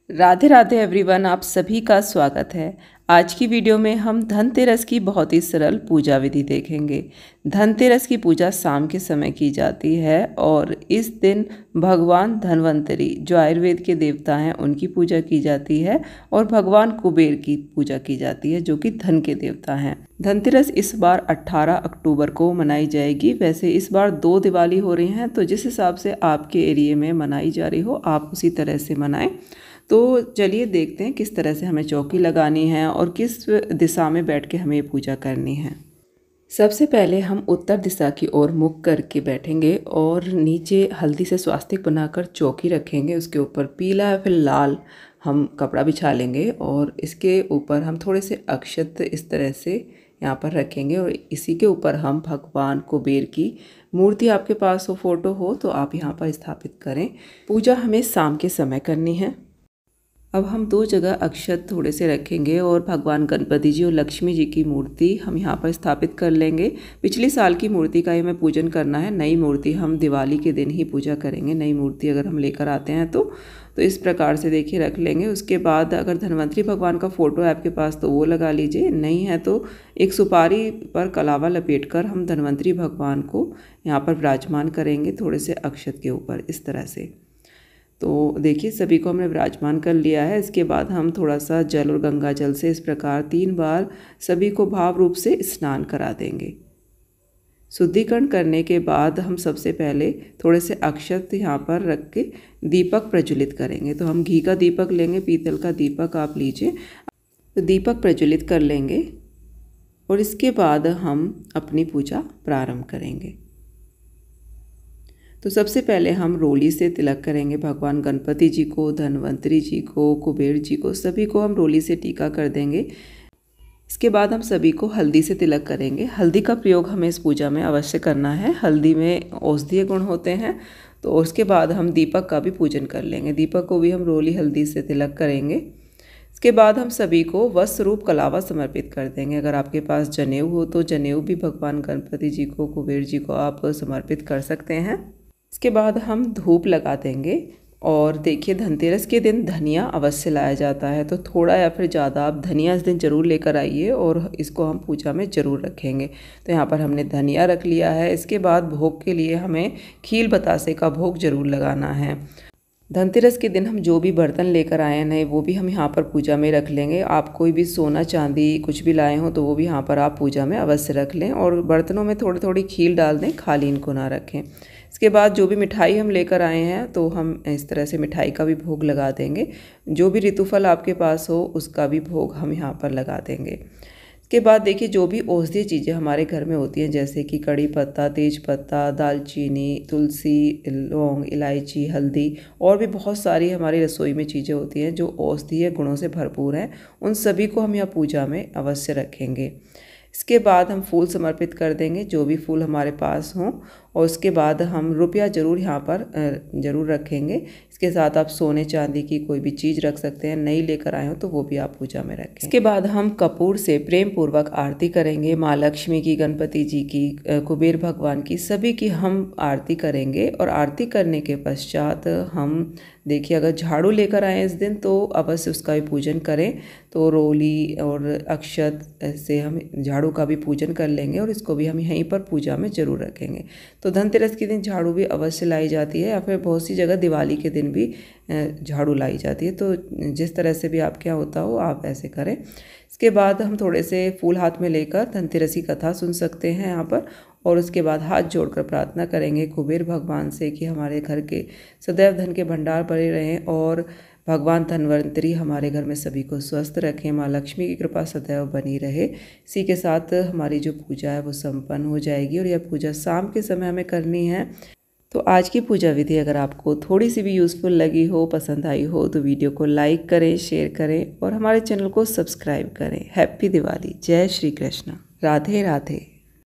Radhe Radhe everyone, आप सभी का स्वागत है। आज की वीडियो में हम धनतेरस की बहुत ही सरल पूजा विधि देखेंगे। धनतेरस की पूजा शाम के समय की जाती है और इस दिन भगवान धन्वंतरी जो आयुर्वेद के देवता हैं उनकी पूजा की जाती है और भगवान कुबेर की पूजा की जाती है जो कि धन के देवता हैं। धनतेरस इस बार 18 अक्टूबर को मनाई जाएगी। वैसे इस बार 2 दिवाली हो रही हैं, तो जिस हिसाब से आपके एरिए में मनाई जा रही हो आप उसी तरह से मनाएं। तो चलिए देखते हैं किस तरह से हमें चौकी लगानी है और किस दिशा में बैठ के हमें ये पूजा करनी है। सबसे पहले हम उत्तर दिशा की ओर मुख करके बैठेंगे और नीचे हल्दी से स्वास्तिक बनाकर चौकी रखेंगे। उसके ऊपर पीला या फिर लाल हम कपड़ा बिछा लेंगे और इसके ऊपर हम थोड़े से अक्षत इस तरह से यहाँ पर रखेंगे और इसी के ऊपर हम भगवान कुबेर की मूर्ति, आपके पास हो फोटो हो तो आप यहाँ पर स्थापित करें। पूजा हमें शाम के समय करनी है। अब हम 2 जगह अक्षत थोड़े से रखेंगे और भगवान गणपति जी और लक्ष्मी जी की मूर्ति हम यहाँ पर स्थापित कर लेंगे। पिछले साल की मूर्ति का ही हमें पूजन करना है, नई मूर्ति हम दिवाली के दिन ही पूजा करेंगे। नई मूर्ति अगर हम लेकर आते हैं तो इस प्रकार से देखिए रख लेंगे। उसके बाद अगर धन्वंतरी भगवान का फ़ोटो है आपके पास तो वो लगा लीजिए, नहीं है तो एक सुपारी पर कलावा लपेट कर हम धन्वंतरी भगवान को यहाँ पर विराजमान करेंगे थोड़े से अक्षत के ऊपर इस तरह से। तो देखिए सभी को हमने विराजमान कर लिया है। इसके बाद हम थोड़ा सा जल और गंगा जल से इस प्रकार 3 बार सभी को भाव रूप से स्नान करा देंगे। शुद्धिकरण करने के बाद हम सबसे पहले थोड़े से अक्षत यहाँ पर रख के दीपक प्रज्वलित करेंगे। तो हम घी का दीपक लेंगे, पीतल का दीपक आप लीजिए, तो दीपक प्रज्वलित कर लेंगे और इसके बाद हम अपनी पूजा प्रारंभ करेंगे। तो सबसे पहले हम रोली से तिलक करेंगे। भगवान गणपति जी को, धन्वंतरी जी को, कुबेर जी को, सभी को हम रोली से टीका कर देंगे। इसके बाद हम सभी को हल्दी से तिलक करेंगे। हल्दी का प्रयोग हमें इस पूजा में अवश्य करना है। हल्दी में औषधीय गुण होते हैं। तो उसके बाद हम दीपक का भी पूजन कर लेंगे। दीपक को भी हम रोली हल्दी से तिलक करेंगे। इसके बाद हम सभी को वस्त्र रूप कलावा समर्पित कर देंगे। अगर आपके पास जनेऊ हो तो जनेऊ भी भगवान गणपति जी को, कुबेर जी को आप समर्पित कर सकते हैं। इसके बाद हम धूप लगा देंगे और देखिए धनतेरस के दिन धनिया अवश्य लाया जाता है, तो थोड़ा या फिर ज़्यादा आप धनिया इस दिन ज़रूर लेकर आइए और इसको हम पूजा में ज़रूर रखेंगे। तो यहाँ पर हमने धनिया रख लिया है। इसके बाद भोग के लिए हमें खील बतासे का भोग ज़रूर लगाना है। धनतेरस के दिन हम जो भी बर्तन लेकर आए हैं वो भी हम यहाँ पर पूजा में रख लेंगे। आप कोई भी सोना चांदी कुछ भी लाए हो तो वो भी यहाँ पर आप पूजा में अवश्य रख लें और बर्तनों में थोड़ी थोड़ी खील डाल दें, खाली इनको ना रखें। इसके बाद जो भी मिठाई हम लेकर आए हैं तो हम इस तरह से मिठाई का भी भोग लगा देंगे। जो भी ऋतुफल आपके पास हो उसका भी भोग हम यहाँ पर लगा देंगे। इसके बाद देखिए जो भी औषधीय चीज़ें हमारे घर में होती हैं जैसे कि कड़ी पत्ता, तेज पत्ता, दालचीनी, तुलसी, लौंग, इलायची, हल्दी और भी बहुत सारी हमारी रसोई में चीज़ें होती हैं जो औषधीय गुणों से भरपूर हैं, उन सभी को हम यहाँ पूजा में अवश्य रखेंगे। इसके बाद हम फूल समर्पित कर देंगे, जो भी फूल हमारे पास हों, और उसके बाद हम रुपया ज़रूर यहाँ पर ज़रूर रखेंगे। इसके साथ आप सोने चांदी की कोई भी चीज़ रख सकते हैं, नई लेकर आए हो तो वो भी आप पूजा में रखें। इसके बाद हम कपूर से प्रेम पूर्वक आरती करेंगे। माँ लक्ष्मी की, गणपति जी की, कुबेर भगवान की, सभी की हम आरती करेंगे। और आरती करने के पश्चात हम देखिए अगर झाड़ू लेकर आए इस दिन तो अवश्य उसका भी पूजन करें। तो रोली और अक्षत से हम झाड़ू का भी पूजन कर लेंगे और इसको भी हम यहीं पर पूजा में ज़रूर रखेंगे। तो धनतेरस के दिन झाड़ू भी अवश्य लाई जाती है या फिर बहुत सी जगह दिवाली के दिन भी झाड़ू लाई जाती है। तो जिस तरह से भी आपके यहाँ होता हो आप ऐसे करें। इसके बाद हम थोड़े से फूल हाथ में लेकर धनतेरस की कथा सुन सकते हैं यहाँ पर, और उसके बाद हाथ जोड़कर प्रार्थना करेंगे कुबेर भगवान से कि हमारे घर के सदैव धन के भंडार भरे रहें और भगवान धन्वंतरी हमारे घर में सभी को स्वस्थ रखें, माँ लक्ष्मी की कृपा सदैव बनी रहे। इसी के साथ हमारी जो पूजा है वो संपन्न हो जाएगी और यह पूजा शाम के समय हमें करनी है। तो आज की पूजा विधि अगर आपको थोड़ी सी भी यूज़फुल लगी हो, पसंद आई हो तो वीडियो को लाइक करें, शेयर करें और हमारे चैनल को सब्सक्राइब करें। हैप्पी दिवाली, जय श्री कृष्ण, राधे राधे।